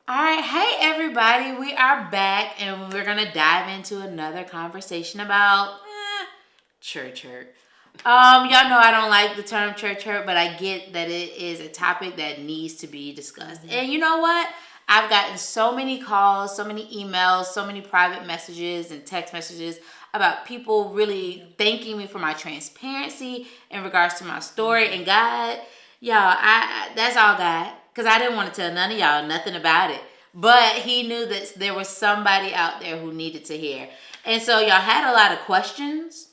All right, hey everybody, we are back and we're gonna dive into another conversation about church hurt. Y'all know I don't like the term church hurt, but I get that it is a topic that needs to be discussed. And you know what? I've gotten so many calls, so many emails, so many private messages and text messages about people really thanking me for my transparency in regards to my story. And God, y'all, I that's all God, because I didn't want to tell none of y'all nothing about it. But He knew that there was somebody out there who needed to hear. And so y'all had a lot of questions,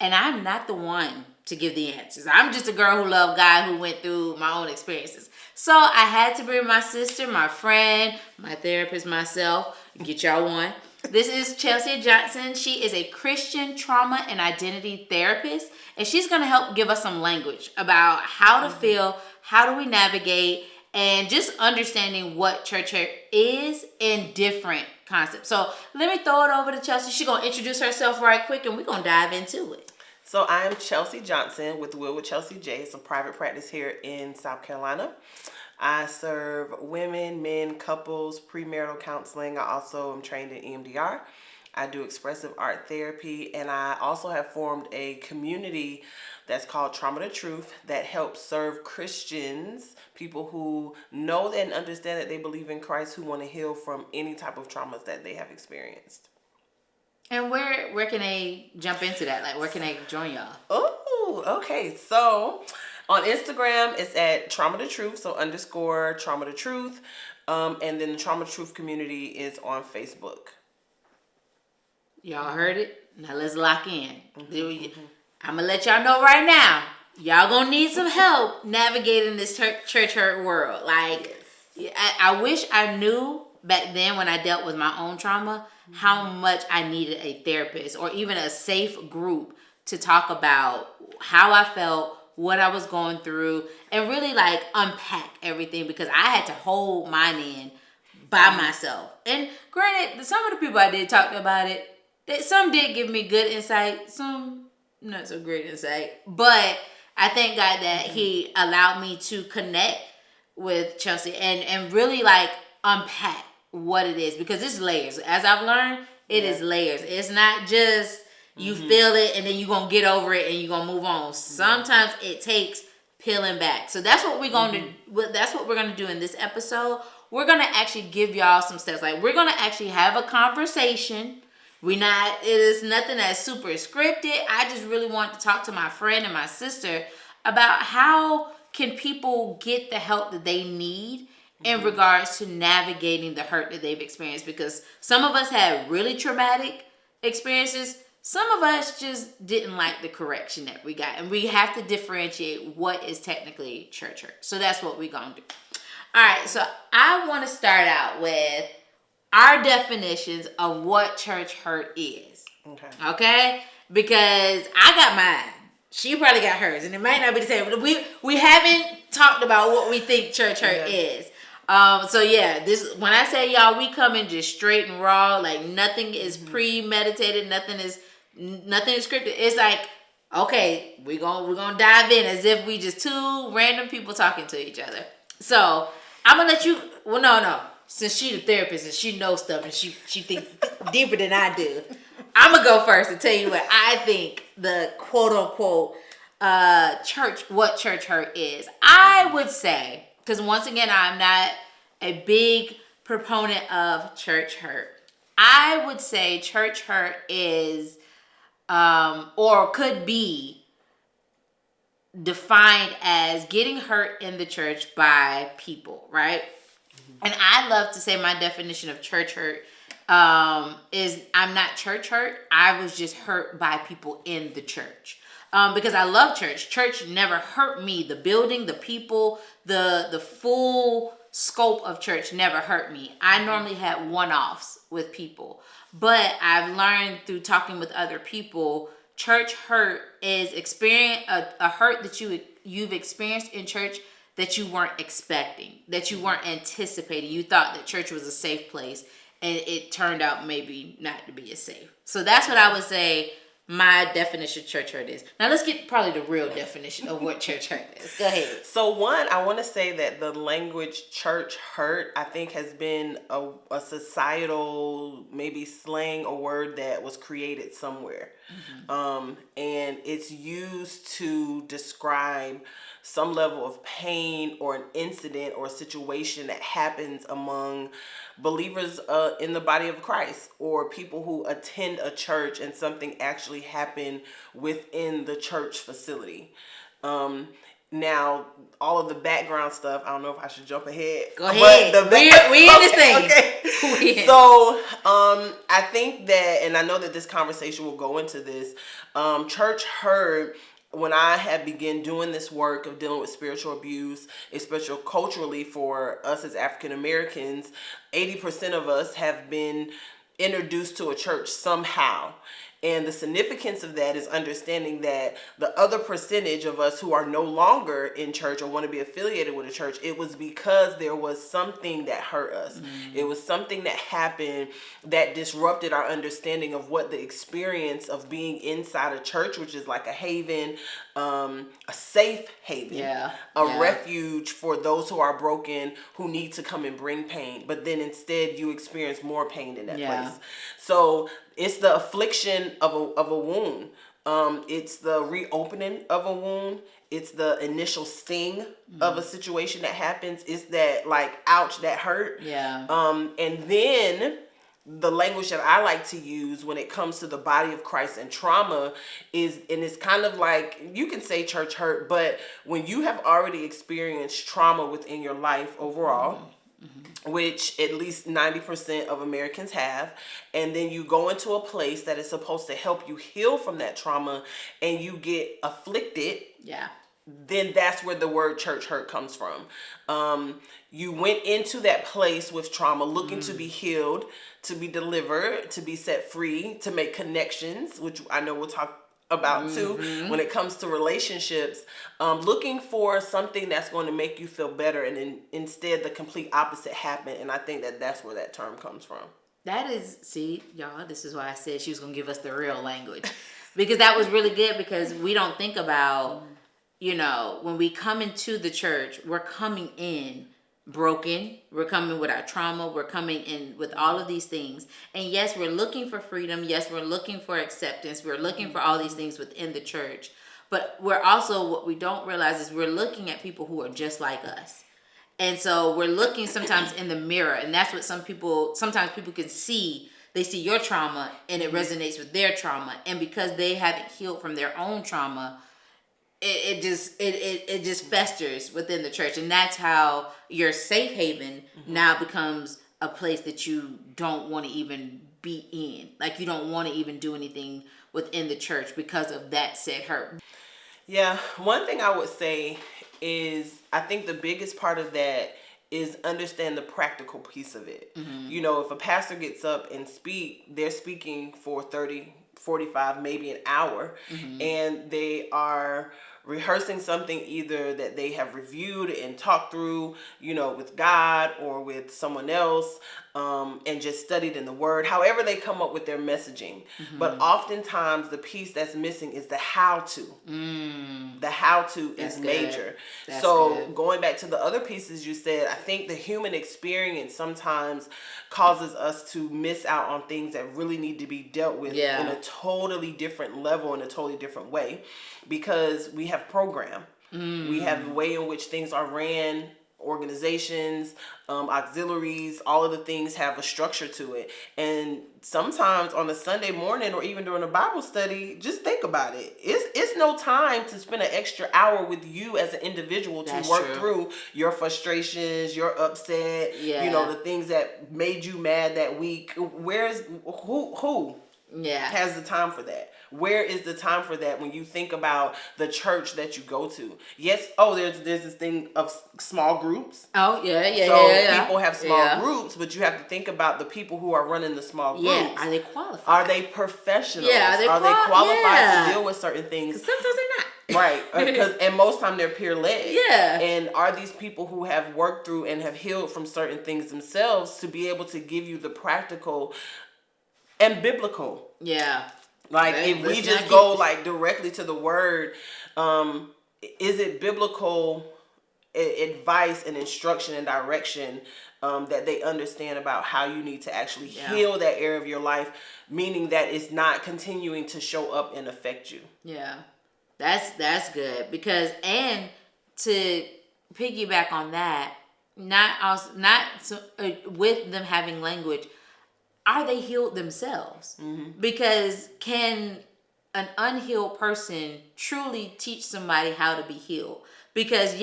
and I'm not the one to give the answers. I'm just a girl who loved God, who went through my own experiences. So I had to bring my sister, my friend, my therapist, myself. Get y'all one. This is Chelsea Johnson. She is a Christian trauma and identity therapist, and she's going to help give us some language about how to feel, how do we navigate, and just understanding what church hurt is in different concepts. So let me throw it over to Chelsea. She's going to introduce herself right quick, and we're going to dive into it. So I am Chelsea Johnson with Will with Chelsea J. It's a private practice here in South Carolina. I serve women, men, couples, premarital counseling. I also am trained in EMDR. I do expressive art therapy, and I also have formed a community that's called Trauma to Truth that helps serve Christians, people who know and understand that they believe in Christ, who want to heal from any type of traumas that they have experienced. And where can they jump into that? Like, where can they join y'all? Oh, okay. So on Instagram, it's at Trauma to Truth, so _ Trauma to Truth. And then the Trauma to Truth community is on Facebook. Y'all heard it? Now let's lock in. I'm going to let y'all know right now. Y'all going to need some help navigating this church hurt world. Like, I wish I knew back then when I dealt with my own trauma how much I needed a therapist or even a safe group to talk about how I felt, what I was going through, and really like unpack everything, because I had to hold mine in by myself. And granted, some of the people I did talk to about it, some did give me good insight, some not so great insight. But I thank God that He allowed me to connect with Chelsea and really like unpack what it is, because it's layers. As I've learned, it is layers. It's not just you feel it and then you're going to get over it and you're going to move on. Sometimes it takes peeling back. So that's what we're going to that's what we're going to do in this episode. We're going to actually give y'all some steps. Like, we're going to actually have a conversation. It is nothing that's super scripted. I just really want to talk to my friend and my sister about how can people get the help that they need in regards to navigating the hurt that they've experienced, because some of us had really traumatic experiences. Some of us just didn't like the correction that we got, and we have to differentiate what is technically church hurt. So that's what we're going to do. All right, so I want to start out with our definitions of what church hurt is. Okay? Because I got mine. She probably got hers, and it might not be the same. But we haven't talked about what we think church hurt is. So yeah, this, when I say y'all, we come in just straight and raw, like nothing is premeditated, nothing is scripted. It's like, okay, we're gonna dive in as if we just two random people talking to each other. So I'm gonna let you. Well, no. Since she the therapist and she knows stuff and she thinks deeper than I do, I'm gonna go first and tell you what I think the quote unquote what church hurt is. I would say, because once again, I'm not a big proponent of church hurt. I would say church hurt is, or could be defined as getting hurt in the church by people, right? And I love to say my definition of church hurt is I'm not church hurt. I was just hurt by people in the church. Because I love church. Church never hurt me. The building, the people, the full scope of church never hurt me. I normally had one-offs with people. But I've learned through talking with other people, church hurt is a hurt that you've experienced in church that you weren't expecting, that you weren't anticipating. You thought that church was a safe place, and it turned out maybe not to be as safe. So that's what I would say my definition of church hurt is. Now let's get probably the real definition of what church hurt is. Go ahead. So one, I want to say that the language church hurt, I think, has been a societal, maybe slang, a word that was created somewhere. And it's used to describe some level of pain or an incident or a situation that happens among believers in the body of Christ, or people who attend a church and something actually happened within the church facility. Now, all of the background stuff, I don't know if I should jump ahead. Go ahead. We in this thing. Okay. So, I think that, and I know that this conversation will go into this, church hurt. When I had begun doing this work of dealing with spiritual abuse, especially culturally for us as African Americans, 80% of us have been introduced to a church somehow. And the significance of that is understanding that the other percentage of us who are no longer in church or want to be affiliated with a church, it was because there was something that hurt us. It was something that happened that disrupted our understanding of what the experience of being inside a church, which is like a haven, a safe haven, a refuge for those who are broken, who need to come and bring pain. But then instead you experience more pain in that place. So it's the affliction of a wound. It's the reopening of a wound. It's the initial sting of a situation that happens. It's that, like, ouch, that hurt. And then the language that I like to use when it comes to the body of Christ and trauma is, and it's kind of like, you can say church hurt, but when you have already experienced trauma within your life overall, which at least 90% of Americans have, and then you go into a place that is supposed to help you heal from that trauma and you get afflicted, then that's where the word church hurt comes from. You went into that place with trauma looking to be healed, to be delivered, to be set free, to make connections, which I know we'll talk about too when it comes to relationships, looking for something that's going to make you feel better, and then instead the complete opposite happened. And I think that that's where that term comes from. That is, see, y'all, this is why I said she was going to give us the real language, because that was really good, because we don't think about, you know, when we come into the church, we're coming in broken, we're coming with our trauma, we're coming in with all of these things, and yes, we're looking for freedom, yes, we're looking for acceptance, we're looking for all these things within the church, but we're also, what we don't realize is we're looking at people who are just like us. And so we're looking sometimes in the mirror, and that's what sometimes people can see. They see your trauma and it resonates with their trauma, and because they haven't healed from their own trauma, it just festers within the church. And that's how your safe haven now becomes a place that you don't want to even be in. Like, you don't want to even do anything within the church because of that said hurt. Yeah, one thing I would say is, I think the biggest part of that is understand the practical piece of it. You know, if a pastor gets up and they're speaking for 30, 45, maybe an hour, and they are rehearsing something either that they have reviewed and talked through, you know, with God or with someone else, and just studied in the Word, however they come up with their messaging. But oftentimes the piece that's missing is the how-to. The how-to is major. So going back to the other pieces you said, I think the human experience sometimes causes us to miss out on things that really need to be dealt with in a totally different level, in a totally different way, because we have program. We have the way in which things are ran, organizations, auxiliaries, all of the things have a structure to it. And sometimes on a Sunday morning or even during a Bible study, just think about it. It's no time to spend an extra hour with you as an individual to work through your frustrations, your upset, you know, the things that made you mad that week. Who has the time for that? Where is the time for that when you think about the church that you go to? Yes, there's this thing of small groups. So people have small groups, but you have to think about the people who are running the small groups. Are they qualified? Are they professionals? Are they qualified to deal with certain things? Because sometimes they're not. Right, and most time they're peer-led. And are these people who have worked through and have healed from certain things themselves to be able to give you the practical and biblical Like, Right, if we let's just not go keep- like directly to the word, is it biblical advice and instruction and direction that they understand about how you need to actually heal that area of your life, meaning that it's not continuing to show up and affect you? Yeah, that's good, because, and to piggyback on that, with them having language, are they healed themselves? Because can an unhealed person truly teach somebody how to be healed? Because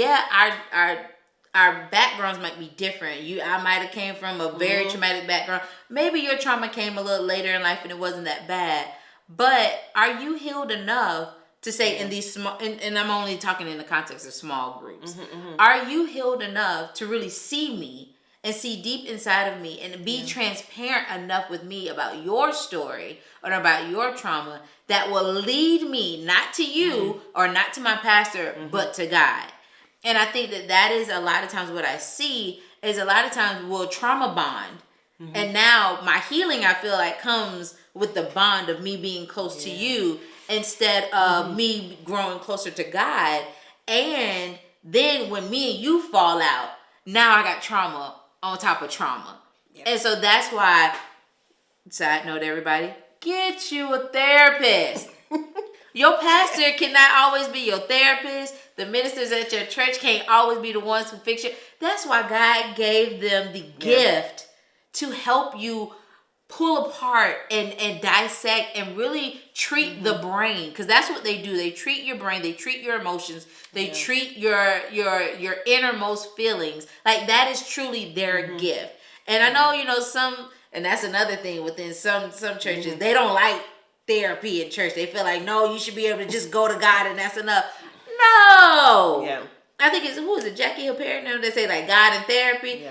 our backgrounds might be different. I might have came from a very traumatic background. Maybe your trauma came a little later in life and it wasn't that bad. But are you healed enough to say in these small, and I'm only talking in the context of small groups, are you healed enough to really see me and see deep inside of me and be transparent enough with me about your story or about your trauma that will lead me not to you or not to my pastor, but to God? And I think that is a lot of times what I see is a lot of times we'll trauma bond. And now my healing, I feel like, comes with the bond of me being close to you instead of me growing closer to God. And then when me and you fall out, now I got trauma on top of trauma. And so that's why, side note everybody, get you a therapist. Your pastor cannot always be your therapist. The ministers at your church can't always be the ones who fix you. That's why God gave them the gift to help you pull apart and dissect and really treat the brain, because that's what they do. They treat your brain, they treat your emotions, they treat your innermost feelings. Like, that is truly their gift. And I know, some, and that's another thing within some churches, they don't like therapy in church. They feel like, no, you should be able to just go to God and that's enough. No. Yeah. I think who is it, Jackie Hill Perry? They say like God and therapy.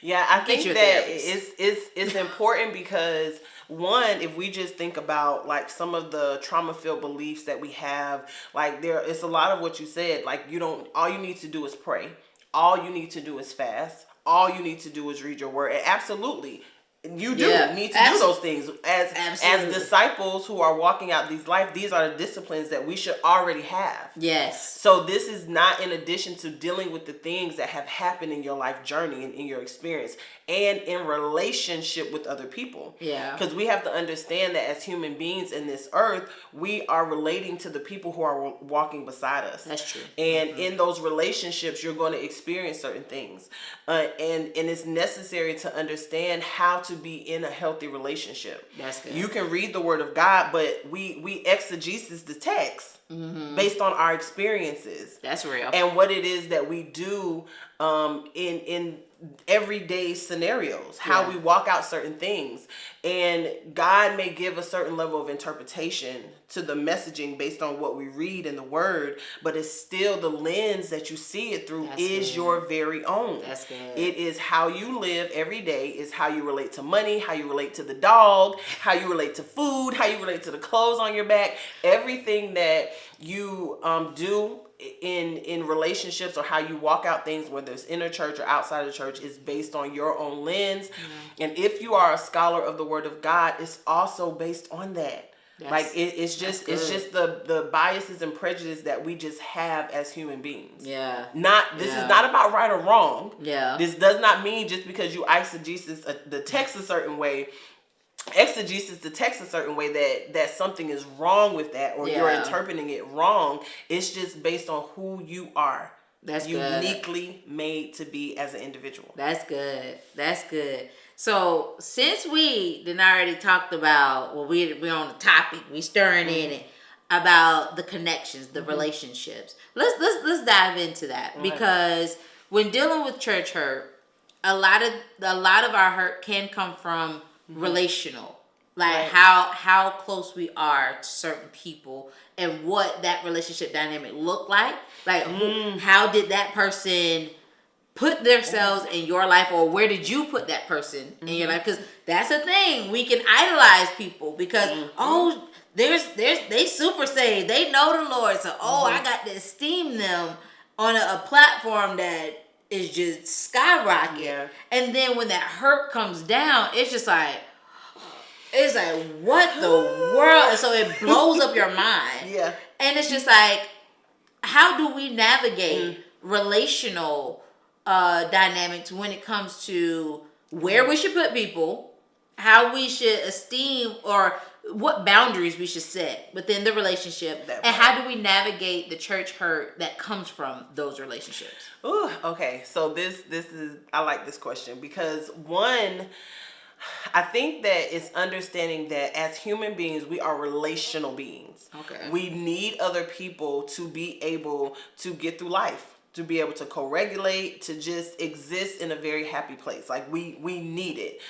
Yeah, I think that it's important because, one, if we just think about like some of the trauma-filled beliefs that we have, like it's a lot of what you said. Like, all you need to do is pray. All you need to do is fast. All you need to do is read your word. And absolutely, you do need to do those things. As disciples who are walking out these life, these are the disciplines that we should already have. Yes. So this is not in addition to dealing with the things that have happened in your life journey and in your experience and in relationship with other people. Yeah. Because we have to understand that as human beings in this earth, we are relating to the people who are walking beside us. That's true. And in those relationships, you're going to experience certain things. And it's necessary to understand how to be in a healthy relationship. That's good. You can read the word of God, but we exegesis the text based on our experiences. That's real. And what it is that we do in everyday scenarios, how we walk out certain things. And God may give a certain level of interpretation to the messaging based on what we read in the word, but it's still the lens that you see it through is your very own. That's good. It is how you live every day, is how you relate to money, how you relate to the dog, how you relate to food, how you relate to the clothes on your back. Everything that you do in relationships, or how you walk out things, whether it's in a church or outside of church, is based on your own lens. And if you are a scholar of the word of God, it's also based on that. It's just the biases and prejudice that we just have as human beings. Yeah. This is not about right or wrong. Yeah. This does not mean just because you eisegesis the text a certain way, exegesis the text a certain way, that something is wrong with that, or you're interpreting it wrong. It's just based on who you are. That's uniquely made to be as an individual. That's good. That's good. So since we done already talked about, well, we're on the topic, we stirring in it about the connections, the relationships. Let's dive into that, because when dealing with church hurt, a lot of our hurt can come from relational, like how close we are to certain people and what that relationship dynamic looked like how did that person put themselves in your life, or where did you put that person in your life? Because that's a thing, we can idolize people because they super saved, they know the Lord, so I got to esteem them on a platform that is just skyrocket. And then when that hurt comes down, it's just like, It's like, what the world? And so it blows up your mind. Yeah. And it's just like, how do we navigate relational dynamics when it comes to where we should put people, how we should esteem, or what boundaries we should set within the relationship, and how do we navigate the church hurt that comes from those relationships? Ooh, okay. So this is, I like this question because one, I think that it's understanding that as human beings, we are relational beings. Okay. We need other people to be able to get through life, to be able to co-regulate, to just exist in a very happy place. Like we need it.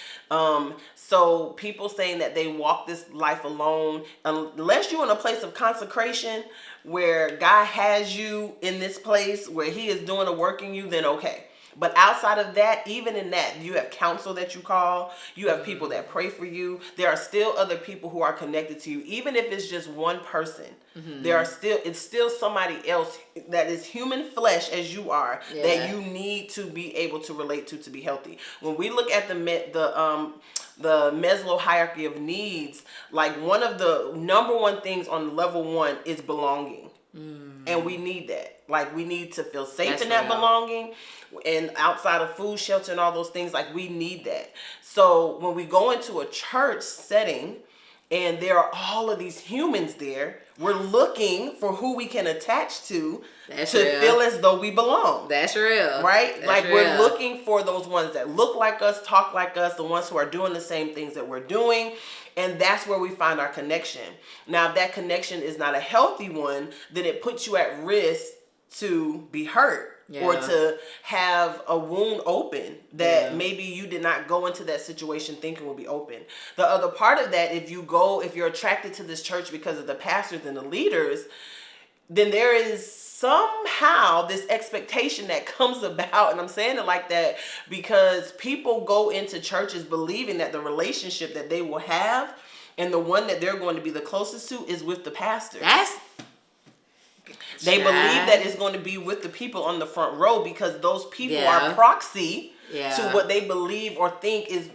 So people saying that they walk this life alone, unless you're in a place of consecration where God has you in this place where he is doing a work in you, then okay. But outside of that, even in that, you have counsel that you call. You have people that pray for you. There are still other people who are connected to you. Even if it's just one person, it's still somebody else that is human flesh as you are, that you need to be able to relate to be healthy. When we look at the Maslow hierarchy of needs, like one of the number one things on level 1 is belonging. And we need that. Like we need to feel safe in that belonging, and outside of food, shelter, and all those things, like we need that. So when we go into a church setting and there are all of these humans there, we're looking for who we can attach to feel as though we belong. That's real. Right? That's like real. We're looking for those ones that look like us, talk like us, the ones who are doing the same things that we're doing. And that's where we find our connection. Now, if that connection is not a healthy one, then it puts you at risk to be hurt. Or to have a wound open that maybe you did not go into that situation thinking will be open. The other part of that, if you're attracted to this church because of the pastors and the leaders, then there is somehow this expectation that comes about, and I'm saying it like that because people go into churches believing that the relationship that they will have and the one that they're going to be the closest to is with the pastor. They believe that it's going to be with the people on the front row because those people are proxy to what they believe or think is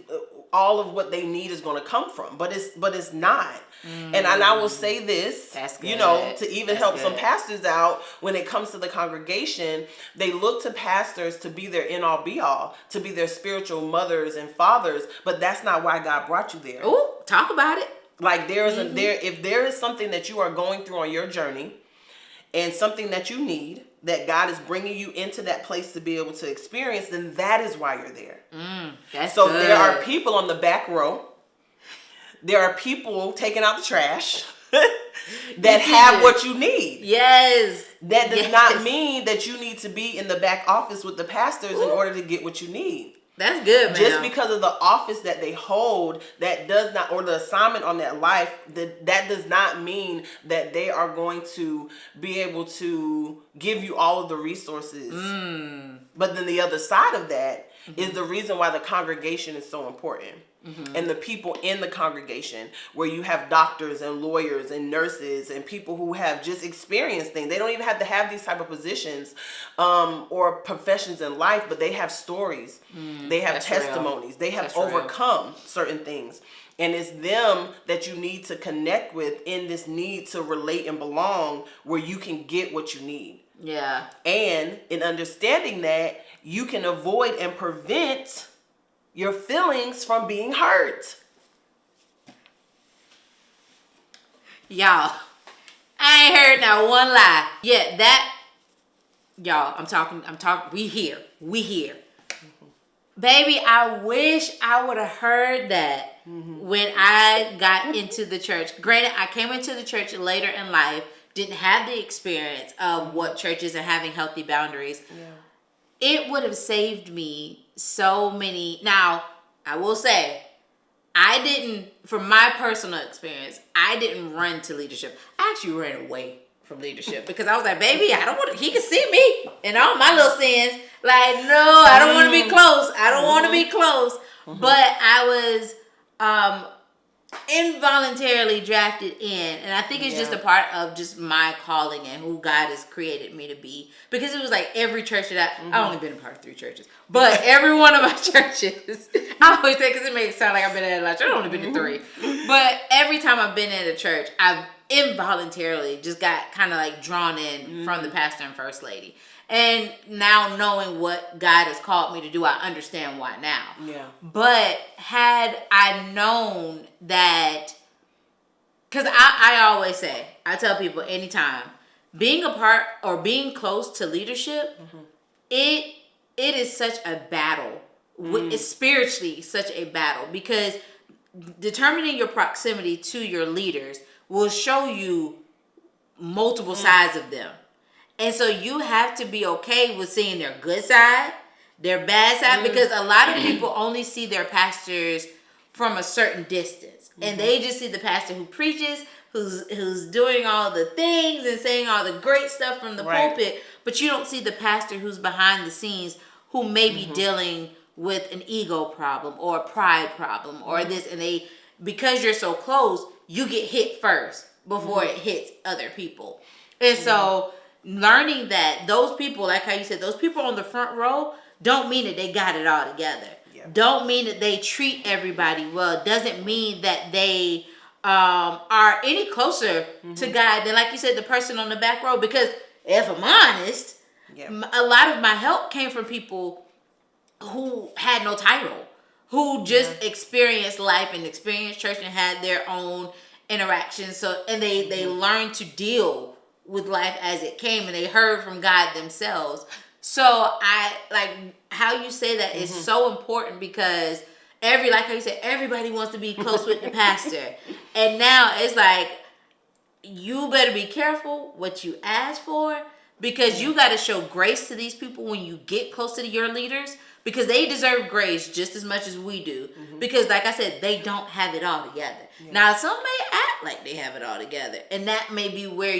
all of what they need is going to come from. But it's not. And I will say this, to even help some pastors out when it comes to the congregation, they look to pastors to be their end all be all, to be their spiritual mothers and fathers. But that's not why God brought you there. Ooh, talk about it. Like if there is something that you are going through on your journey, and something that you need, that God is bringing you into that place to be able to experience, then that is why you're there. That's so good. There are people on the back row. There are people taking out the trash that have what you need. Yes. That does not mean that you need to be in the back office with the pastors in order to get what you need. That's good, man. Just because of the office that they hold, that does not, or the assignment on that life, that does not mean that they are going to be able to give you all of the resources. But then the other side of that is the reason why the congregation is so important. And the people in the congregation, where you have doctors and lawyers and nurses and people who have just experienced things. They don't even have to have these type of positions or professions in life, but they have stories. They have testimonies. They have overcome certain things. And it's them that you need to connect with in this need to relate and belong, where you can get what you need. Yeah. And in understanding that, you can avoid and prevent your feelings from being hurt. Y'all, I ain't heard not one lie. Yeah, y'all, I'm talking, we here. Baby, I wish I would have heard that when I got into the church. Granted, I came into the church later in life, didn't have the experience of what churches and having healthy boundaries. Yeah. It would have saved me so many. Now, I will say, I didn't, from my personal experience, I didn't run to leadership. I actually ran away from leadership because I was like, baby, I don't want to, he can see me and all my little sins. Like, no, I don't want to be close. I don't want to be close. But I was involuntarily drafted in, and I think it's just a part of just my calling and who God has created me to be, because it was like every church that I only been a part of 3 churches, but every one of my churches, I always say, because it makes it sound like I've been at a lot of churches, I've only been to 3, but every time I've been at a church, I've involuntarily just got kind of like drawn in from the pastor and first lady. And now knowing what God has called me to do, I understand why now. Yeah. But had I known that, because I always say, I tell people anytime, being a part or being close to leadership, it is such a battle. It's spiritually such a battle, because determining your proximity to your leaders will show you multiple sides of them. And so you have to be okay with seeing their good side, their bad side, because a lot of people only see their pastors from a certain distance. And they just see the pastor who preaches, who's doing all the things and saying all the great stuff from the pulpit, but you don't see the pastor who's behind the scenes, who may be dealing with an ego problem or a pride problem or this, and they, because you're so close, you get hit first before it hits other people. And so learning that those people, like how you said, those people on the front row don't mean that they got it all together. Yeah. Don't mean that they treat everybody well. Doesn't mean that they are any closer to God than, like you said, the person on the back row. Because if I'm honest, a lot of my help came from people who had no title, who just experienced life and experienced church and had their own interactions. So, and they learned to deal with life as it came, and they heard from God themselves. So I like how you say that is so important, because like how you said, everybody wants to be close with the pastor. And now it's like, you better be careful what you ask for, because you got to show grace to these people when you get close to your leaders, because they deserve grace just as much as we do. Because like I said, they don't have it all together. Now, some may act like they have it all together, and that may be where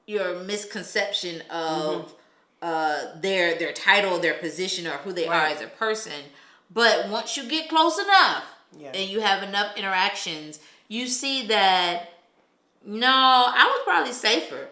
your misconception of their title, their position, or who they are as a person. But once you get close enough and you have enough interactions, you see that, no, I was probably safer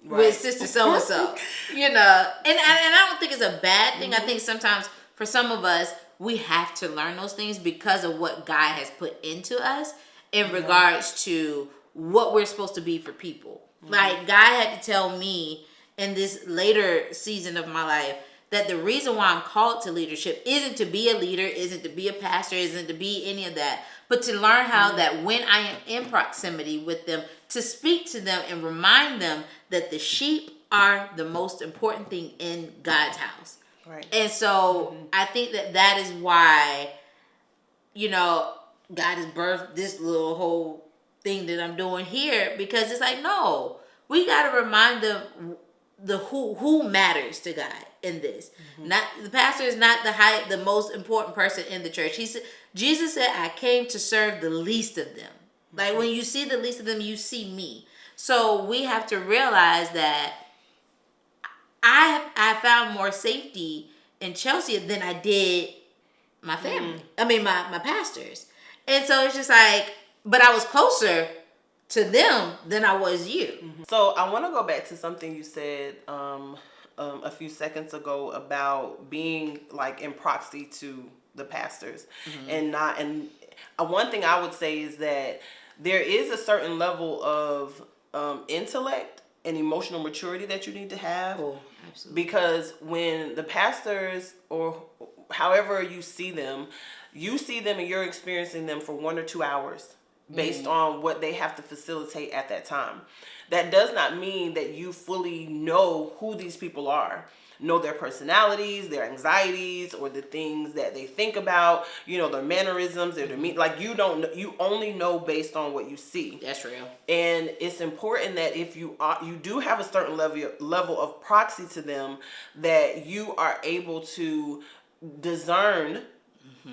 with sister so-and-so, you know. And I don't think it's a bad thing. I think sometimes for some of us, we have to learn those things because of what God has put into us in regards to what we're supposed to be for people. Like, God had to tell me in this later season of my life that the reason why I'm called to leadership isn't to be a leader, isn't to be a pastor, isn't to be any of that, but to learn how that when I am in proximity with them, to speak to them and remind them that the sheep are the most important thing in God's house. Right. And so I think that is why, you know, God has birthed this little whole thing that I'm doing here, because it's like, no, we got to remind them the who matters to God in this. Not the pastor is not the most important person in the church. Jesus said, I came to serve the least of them. Like, when you see the least of them, you see me. So we have to realize that I found more safety in Chelsea than I did my family. I mean, my pastors. And so it's just like, but I was closer to them than I was you. So I want to go back to something you said a few seconds ago about being like in proxy to the pastors, and one thing I would say is that there is a certain level of intellect and emotional maturity that you need to have. Oh, absolutely. Because when the pastors, or however you see them and you're experiencing them for 1 or 2 hours based on what they have to facilitate at that time. That does not mean that you fully know who these people are, know their personalities, their anxieties, or the things that they think about, you know, their mannerisms, their demeanor. Like, you don't know, you only know based on what you see. That's real. And it's important that if you do have a certain level of proxy to them, that you are able to discern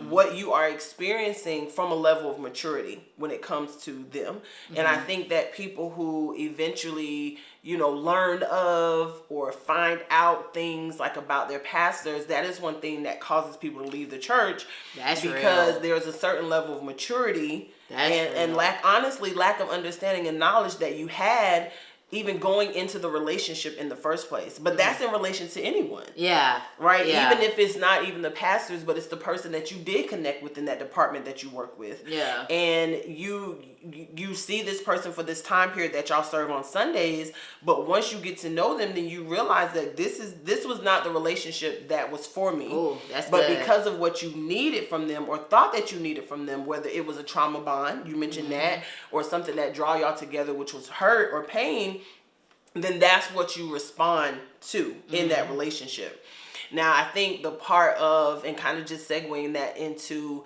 what you are experiencing from a level of maturity when it comes to them. And I think that people who eventually, learn of or find out things like about their pastors, that is one thing that causes people to leave the church. That's because real. there's a certain level of maturity and real. lack of understanding and knowledge that you had even going into the relationship in the first place. But that's in relation to anyone. Yeah. Right? Yeah. Even if it's not even the pastors, but it's the person that you did connect with in that department that you work with. Yeah. And you see this person for this time period that y'all serve on Sundays, but once you get to know them, then you realize that this was not the relationship that was for me. Ooh, that's but good. because of what you needed from them or thought that you needed from them, whether it was a trauma bond, you mentioned that, or something that draw y'all together, which was hurt or pain, then that's what you respond to in that relationship. Now, I think the part of, and kind of just segueing that into,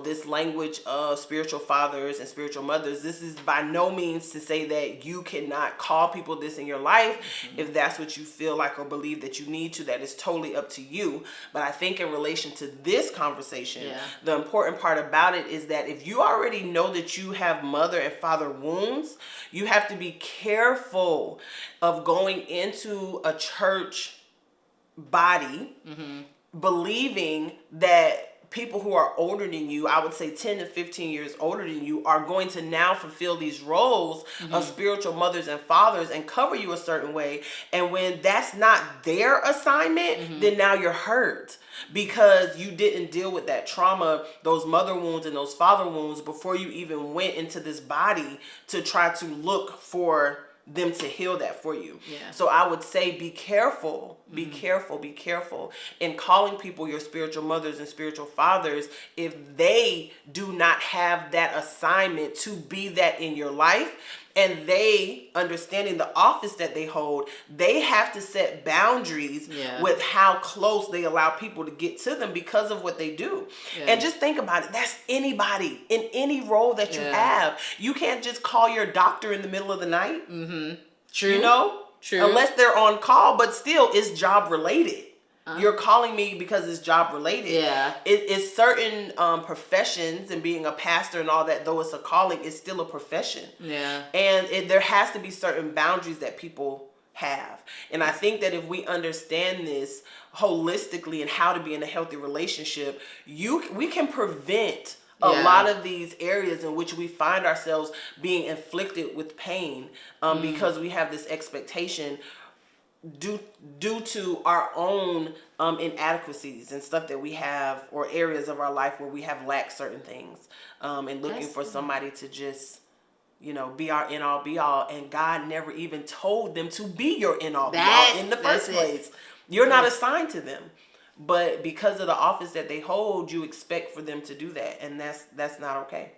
this language of spiritual fathers and spiritual mothers, this is by no means to say that you cannot call people this in your life if that's what you feel like or believe that you need to. That is totally up to you. But I think in relation to this conversation, the important part about it is that if you already know that you have mother and father wounds, you have to be careful of going into a church body believing that people who are older than you, I would say 10 to 15 years older than you, are going to now fulfill these roles of spiritual mothers and fathers and cover you a certain way. And when that's not their assignment, then now you're hurt because you didn't deal with that trauma, those mother wounds and those father wounds before you even went into this body to try to look for them to heal that for you. Yeah. So I would say be careful in calling people your spiritual mothers and spiritual fathers if they do not have that assignment to be that in your life. And they, understanding the office that they hold, they have to set boundaries with how close they allow people to get to them because of what they do. And just think about it. That's anybody in any role that you have. You can't just call your doctor in the middle of the night. True. True. Unless they're on call, but still it's job related. You're calling me because it's job related. Yeah. It's certain professions, and being a pastor and all that, though it's a calling, it's still a profession. Yeah. And there has to be certain boundaries that people have. And I think that if we understand this holistically and how to be in a healthy relationship, we can prevent a lot of these areas in which we find ourselves being inflicted with pain because we have this expectation due to our own inadequacies and stuff that we have, or areas of our life where we have lacked certain things, and looking for somebody to just be our end all be all, and God never even told them to be your end all be all in the first place. You're not assigned to them, but because of the office that they hold, you expect for them to do that, and that's not okay.